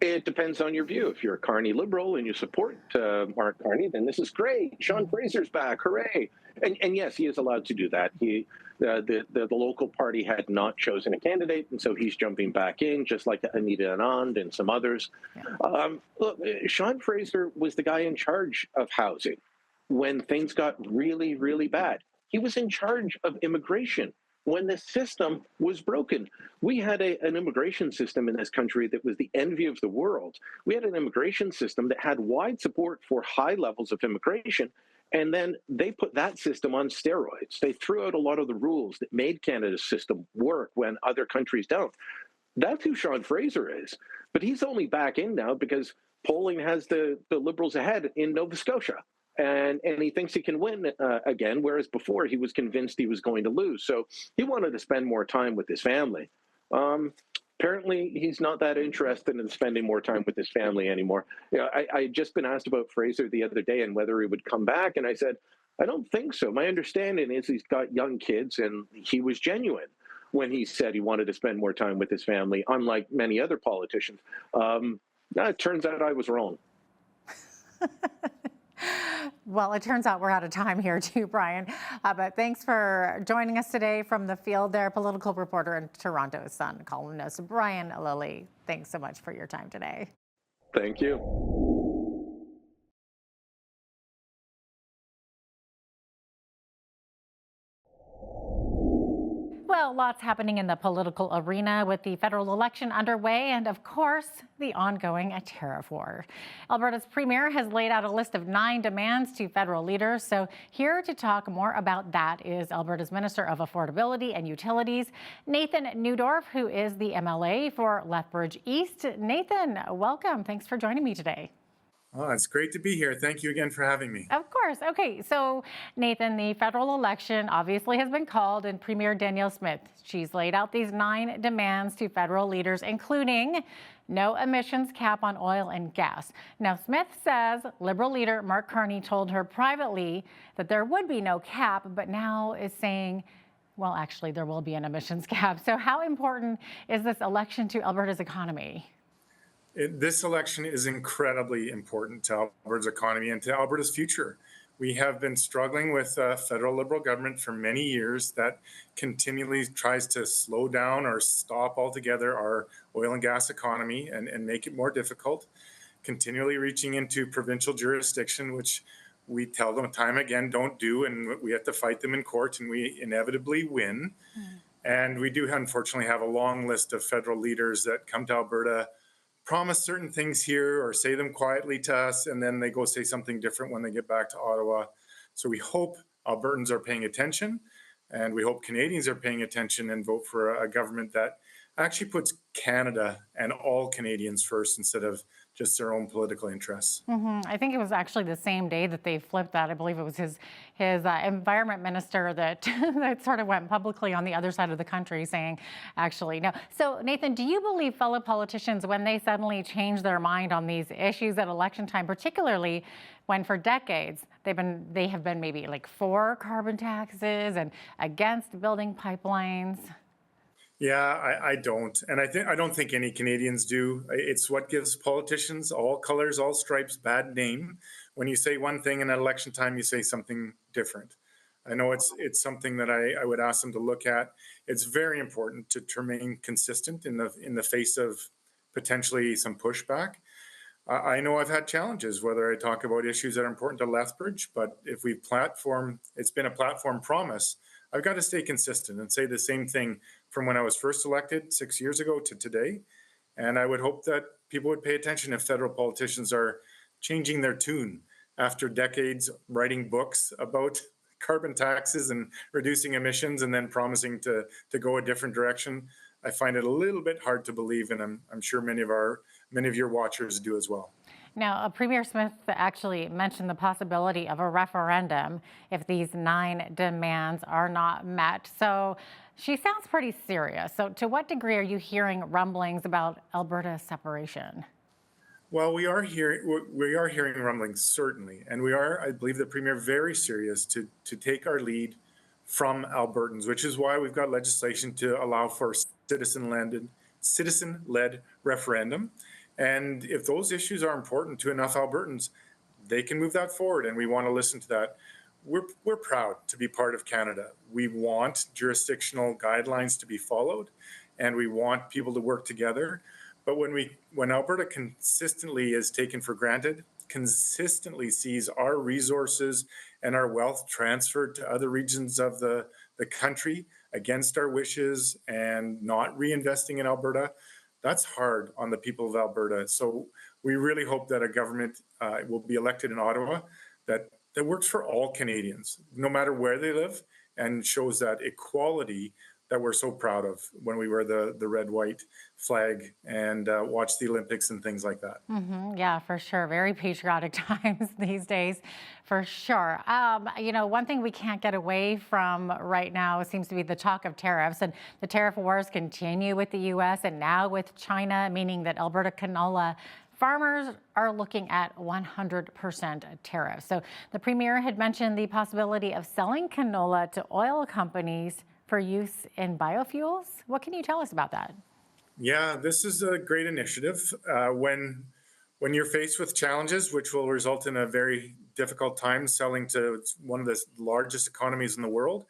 It depends on your view. If you're a Kearney Liberal and you support Mark Carney, then this is great. Sean Fraser's back, hooray! And yes, he is allowed to do that. The local party had not chosen a candidate, and so he's jumping back in, just like Anita Anand and some others. Yeah. Look, Sean Fraser was the guy in charge of housing when things got really, really bad. He was in charge of immigration when the system was broken. We had an immigration system in this country that was the envy of the world. We had an immigration system that had wide support for high levels of immigration, and then they put that system on steroids. They threw out a lot of the rules that made Canada's system work when other countries don't. That's who Sean Fraser is. But he's only back in now because polling has the Liberals ahead in Nova Scotia. And he thinks he can win again, whereas before he was convinced he was going to lose. So he wanted to spend more time with his family. Apparently, he's not that interested in spending more time with his family anymore. You know, I had just been asked about Fraser the other day and whether he would come back, and I said, I don't think so. My understanding is he's got young kids, and he was genuine when he said he wanted to spend more time with his family, unlike many other politicians. It turns out I was wrong. Well, it turns out we're out of time here too, Brian. But thanks for joining us today from the field there, political reporter and Toronto Sun columnist Brian Lilley. Thanks so much for your time today. Thank you. Well, lots happening in the political arena with the federal election underway and, of course, the ongoing tariff war. Alberta's premier has laid out a list of 9 demands to federal leaders. So here to talk more about that is Alberta's Minister of Affordability and Utilities, Nathan Neudorf, who is the MLA for Lethbridge East. Nathan, welcome. Thanks for joining me today. Oh, it's great to be here. Thank you again for having me. Of course. Okay, so Nathan, the federal election obviously has been called, and Premier Danielle Smith, she's laid out these 9 demands to federal leaders, including no emissions cap on oil and gas. Now, Smith says Liberal leader Mark Carney told her privately that there would be no cap, but now is saying, well, actually, there will be an emissions cap. So how important is this election to Alberta's economy? This election is incredibly important to Alberta's economy and to Alberta's future. We have been struggling with a federal Liberal government for many years that continually tries to slow down or stop altogether our oil and gas economy and make it more difficult, continually reaching into provincial jurisdiction, which we tell them time again, don't do, and we have to fight them in court, and we inevitably win. And we do unfortunately have a long list of federal leaders that come to Alberta, promise certain things here or say them quietly to us, and then they go say something different when they get back to Ottawa. So we hope Albertans are paying attention, and we hope Canadians are paying attention and vote for a government that actually puts Canada and all Canadians first instead of just their own political interests. I think it was actually the same day that they flipped that. I believe it was his environment minister that, that sort of went publicly on the other side of the country saying, actually, no. So, Nathan, do you believe fellow politicians, when they suddenly change their mind on these issues at election time, particularly when for decades they have been maybe like for carbon taxes and against building pipelines? Yeah, I don't. And I don't think any Canadians do. It's what gives politicians, all colors, all stripes, bad name. When you say one thing in election time, you say something different. I know it's something that I would ask them to look at. It's very important to remain consistent in the face of potentially some pushback. I know I've had challenges, whether I talk about issues that are important to Lethbridge, but if it's been a platform promise, I've got to stay consistent and say the same thing from when I was first elected 6 years ago to today. And I would hope that people would pay attention if federal politicians are changing their tune after decades writing books about carbon taxes and reducing emissions and then promising to go a different direction. I find it a little bit hard to believe, and I'm sure many of your watchers do as well. Now, Premier Smith actually mentioned the possibility of a referendum if these 9 demands are not met. So she sounds pretty serious. So to what degree are you hearing rumblings about Alberta separation? Well, we are hearing rumblings, certainly. And we are, I believe, the Premier very serious to take our lead from Albertans, which is why we've got legislation to allow for citizen-led referendum. And if those issues are important to enough Albertans, they can move that forward, and we want to listen to that. We're proud to be part of Canada. We want jurisdictional guidelines to be followed, and we want people to work together. But when Alberta consistently is taken for granted, consistently sees our resources and our wealth transferred to other regions of the country against our wishes and not reinvesting in Alberta, that's hard on the people of Alberta. So we really hope that a government will be elected in Ottawa that works for all Canadians, no matter where they live, and shows that equality that we're so proud of when we wear the red, white flag and watch the Olympics and things like that. Yeah, for sure. Very patriotic times these days, for sure. You know, one thing we can't get away from right now seems to be the talk of tariffs, and the tariff wars continue with the U.S. and now with China, meaning that Alberta canola farmers are looking at 100% tariffs. So the Premier had mentioned the possibility of selling canola to oil companies for use in biofuels. What can you tell us about that? Yeah, this is a great initiative. When you're faced with challenges, which will result in a very difficult time selling to one of the largest economies in the world,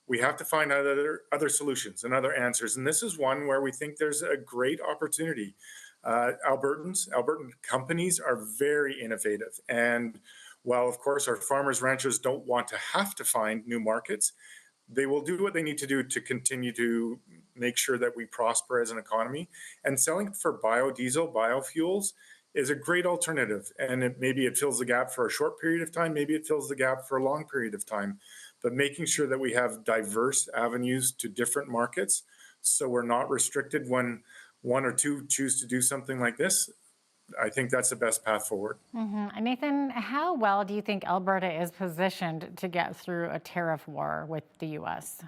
we have to find other solutions and other answers. And this is one where we think there's a great opportunity. Albertan companies are very innovative. And while, of course, our farmers, ranchers don't want to have to find new markets, they will do what they need to do to continue to make sure that we prosper as an economy. And selling for biodiesel, biofuels, is a great alternative. And maybe it fills the gap for a short period of time, maybe it fills the gap for a long period of time. But making sure that we have diverse avenues to different markets, so we're not restricted when one or two choose to do something like this, I think that's the best path forward. Nathan, how well do you think Alberta is positioned to get through a tariff war with the U.S.?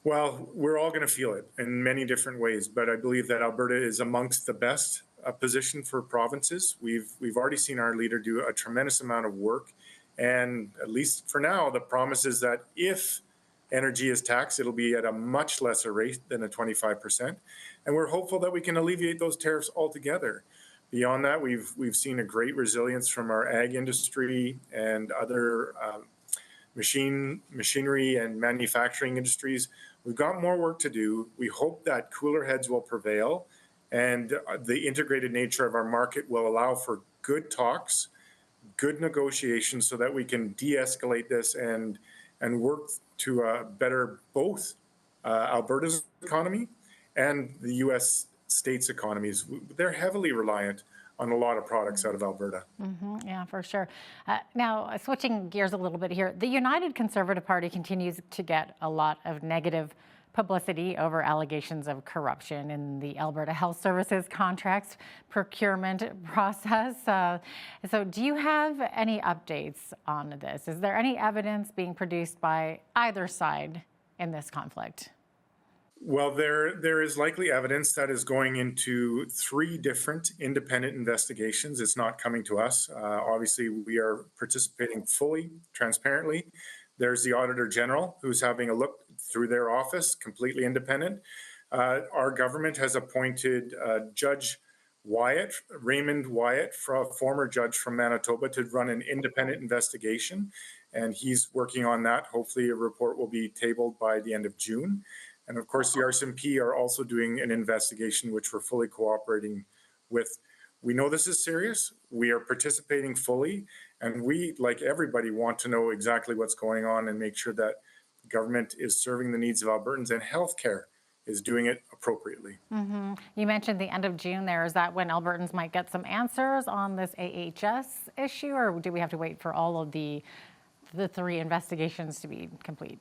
Well, we're all going to feel it in many different ways, but I believe that Alberta is amongst the best position for provinces. We've already seen our leader do a tremendous amount of work, and at least for now, the promise is that if energy is taxed, it'll be at a much lesser rate than a 25%, and we're hopeful that we can alleviate those tariffs altogether. Beyond that, we've seen a great resilience from our ag industry and other machinery and manufacturing industries. We've got more work to do. We hope that cooler heads will prevail, and the integrated nature of our market will allow for good talks, good negotiations, so that we can de-escalate this and work to better both Alberta's economy and the U.S. states' economies. They're heavily reliant on a lot of products out of Alberta. Yeah, for sure. Now, switching gears a little bit here, the United Conservative Party continues to get a lot of negative publicity over allegations of corruption in the Alberta Health Services contracts procurement process. So do you have any updates on this? Is there any evidence being produced by either side in this conflict? Well, there is likely evidence that is going into 3 different independent investigations. It's not coming to us. Obviously, we are participating fully, transparently. There's the Auditor General, who's having a look through their office, completely independent. Our government has appointed Judge Wyatt, Raymond Wyatt, a former judge from Manitoba, to run an independent investigation, and he's working on that. Hopefully, a report will be tabled by the end of June. And of course, the RCMP are also doing an investigation, which we're fully cooperating we know this is serious, we are participating fully, and we, like everybody, want to know exactly what's going on and make sure that government is serving the needs of Albertans and healthcare is doing it appropriately. You mentioned the end of June there. Is that when Albertans might get some answers on this AHS issue, or do we have to wait for all of the 3 investigations to be complete?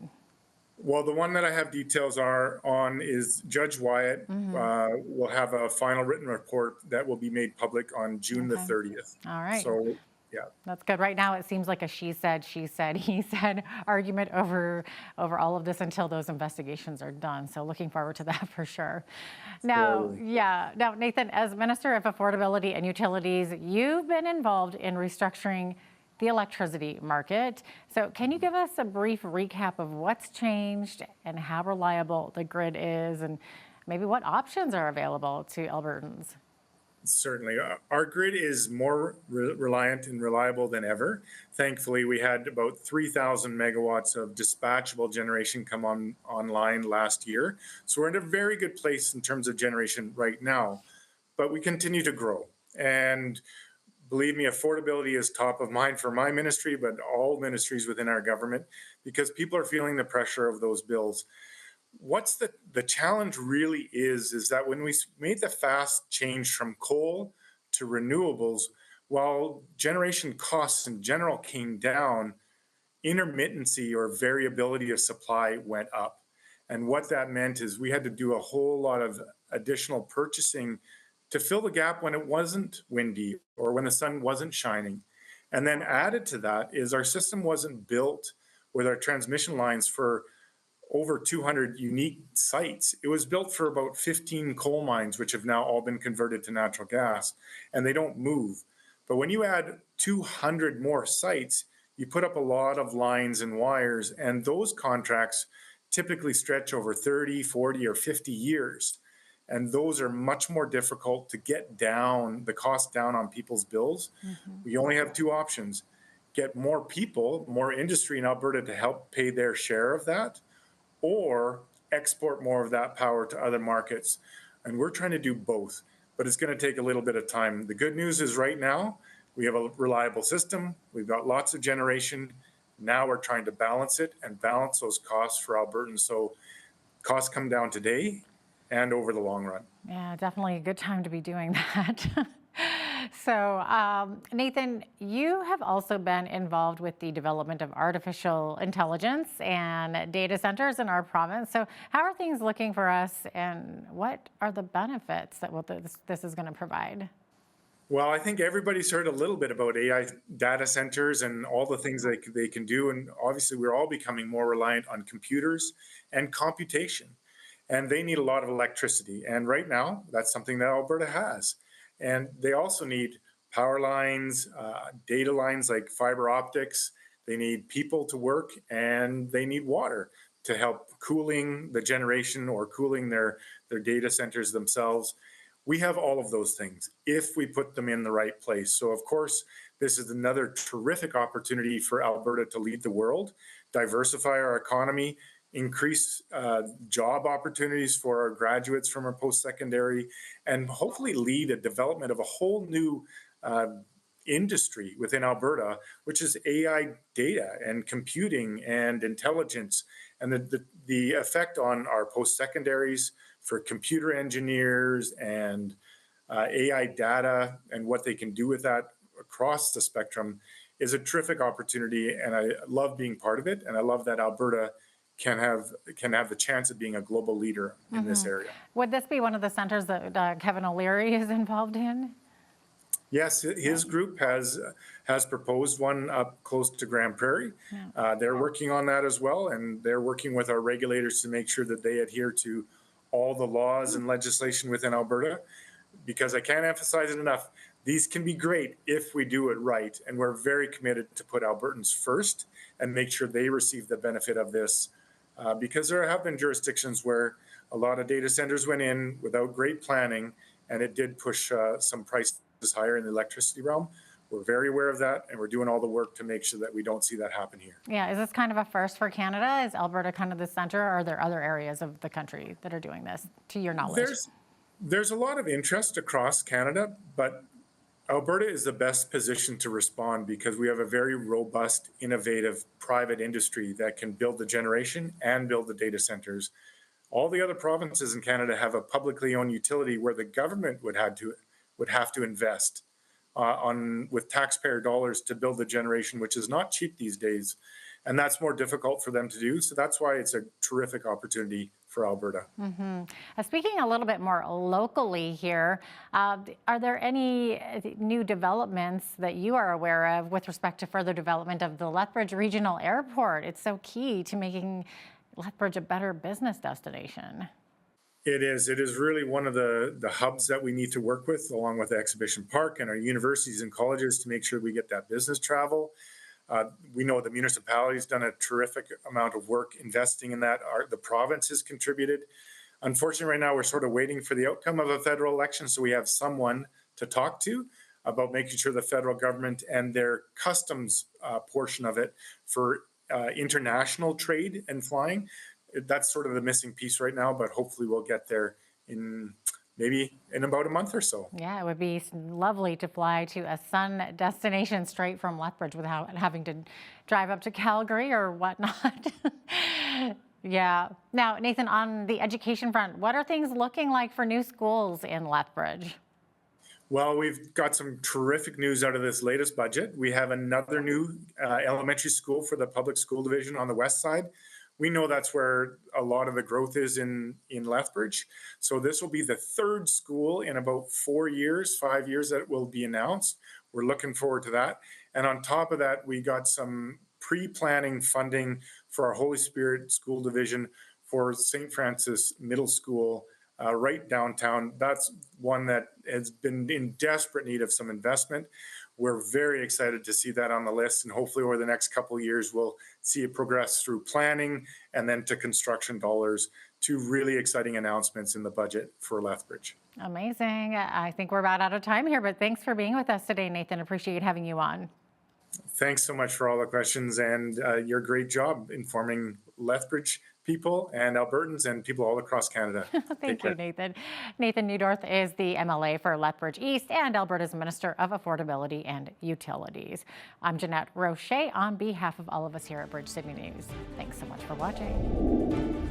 Well, the one that I have details on is Judge Wyatt will have a final written report that will be made public on June the 30th. All right. So, yeah. That's good. Right now, it seems like a she said, he said argument over all of this until those investigations are done. So looking forward to that for sure. Now, Now, Nathan, as Minister of Affordability and Utilities, you've been involved in restructuring the electricity market. So can you give us a brief recap of what's changed and how reliable the grid is, and maybe what options are available to Albertans? Certainly. Our grid is more reliant and reliable than ever. Thankfully, we had about 3,000 megawatts of dispatchable generation come online last year. So we're in a very good place in terms of generation right now, but we continue to grow. And believe me, affordability is top of mind for my ministry, but all ministries within our government, because people are feeling the pressure of those bills. What's the challenge really is that when we made the fast change from coal to renewables, while generation costs in general came down, intermittency or variability of supply went up. And what that meant is we had to do a whole lot of additional purchasing to fill the gap when it wasn't windy or when the sun wasn't shining. And then added to that is our system wasn't built with our transmission lines for over 200 unique sites. It was built for about 15 coal mines, which have now all been converted to natural gas, and they don't move. But when you add 200 more sites, you put up a lot of lines and wires, and those contracts typically stretch over 30, 40, or 50 years. And those are much more difficult to get down, the cost down on people's bills. We only have 2 options: get more people, more industry in Alberta to help pay their share of that, or export more of that power to other markets. And we're trying to do both, but it's going to take a little bit of time. The good news is right now, we have a reliable system. We've got lots of generation. Now we're trying to balance it and balance those costs for Albertans. So costs come down today and over the long run. Yeah, definitely a good time to be doing that. So, Nathan, you have also been involved with the development of artificial intelligence and data centers in our province. So how are things looking for us, and what are the benefits that this is going to provide? Well, I think everybody's heard a little bit about AI data centers and all the things they can do. And obviously, we're all becoming more reliant on computers and computation. And they need a lot of electricity. And right now, that's something that Alberta has. And they also need power lines, data lines like fiber optics. They need people to work, and they need water to help cooling the generation or cooling their data centers themselves. We have all of those things if we put them in the right place. So, of course, this is another terrific opportunity for Alberta to lead the world, diversify our economy, increase job opportunities for our graduates from our post-secondary, and hopefully lead a development of a whole new industry within Alberta, which is AI data and computing and intelligence, and the effect on our post-secondaries for computer engineers and AI data and what they can do with that across the spectrum is a terrific opportunity. And I love being part of it. And I love that Alberta can have the chance of being a global leader in this area. Would this be one of the centers that Kevin O'Leary is involved in? Yes, his group has proposed one up close to Grand Prairie. They're working on that as well, and they're working with our regulators to make sure that they adhere to all the laws and legislation within Alberta, because I can't emphasize it enough. These can be great if we do it right, and we're very committed to put Albertans first and make sure they receive the benefit of this. Because there have been jurisdictions where a lot of data centers went in without great planning, and it did push some prices higher in the electricity realm. We're very aware of that, and we're doing all the work to make sure that we don't see that happen here. Yeah, is this kind of a first for Canada? Is Alberta kind of the center, or are there other areas of the country that are doing this, to your knowledge? There's a lot of interest across Canada, but Alberta is the best position to respond because we have a very robust, innovative private industry that can build the generation and build the data centers. All the other provinces in Canada have a publicly owned utility where the government would have to invest with taxpayer dollars to build the generation, which is not cheap these days. And that's more difficult for them to do. So that's why it's a terrific opportunity for Alberta. Speaking a little bit more locally here, are there any new developments that you are aware of with respect to further development of the Lethbridge Regional Airport? It's so key to making Lethbridge a better business destination. It is really one of the hubs that we need to work with, along with the Exhibition Park and our universities and colleges, to make sure we get that business travel. We know the municipality has done a terrific amount of work investing in that. The province has contributed. Unfortunately, right now, we're sort of waiting for the outcome of a federal election, so we have someone to talk to about making sure the federal government and their customs portion of it for international trade and flying, that's sort of the missing piece right now, but hopefully we'll get there maybe in about a month or so. Yeah, it would be lovely to fly to a sun destination straight from Lethbridge without having to drive up to Calgary or whatnot. Yeah. Now, Nathan, on the education front, what are things looking like for new schools in Lethbridge? Well, we've got some terrific news out of this latest budget. We have another new elementary school for the public school division on the west side. We know that's where a lot of the growth is in Lethbridge. So this will be the third school in about 5 years that will be announced. We're looking forward to that. And on top of that, we got some pre-planning funding for our Holy Spirit School Division for St. Francis Middle School right downtown. That's one that has been in desperate need of some investment. We're very excited to see that on the list, and hopefully over the next couple of years, we'll see it progress through planning and then to construction dollars. Two really exciting announcements in the budget for Lethbridge. Amazing. I think we're about out of time here, but thanks for being with us today, Nathan. Appreciate having you on. Thanks so much for all the questions and your great job informing Lethbridge people and Albertans and people all across Canada. Thank you, Nathan. Nathan Newdorth is the MLA for Lethbridge East and Alberta's Minister of Affordability and Utilities. I'm Jeanette Roche on behalf of all of us here at Bridge City News. Thanks so much for watching.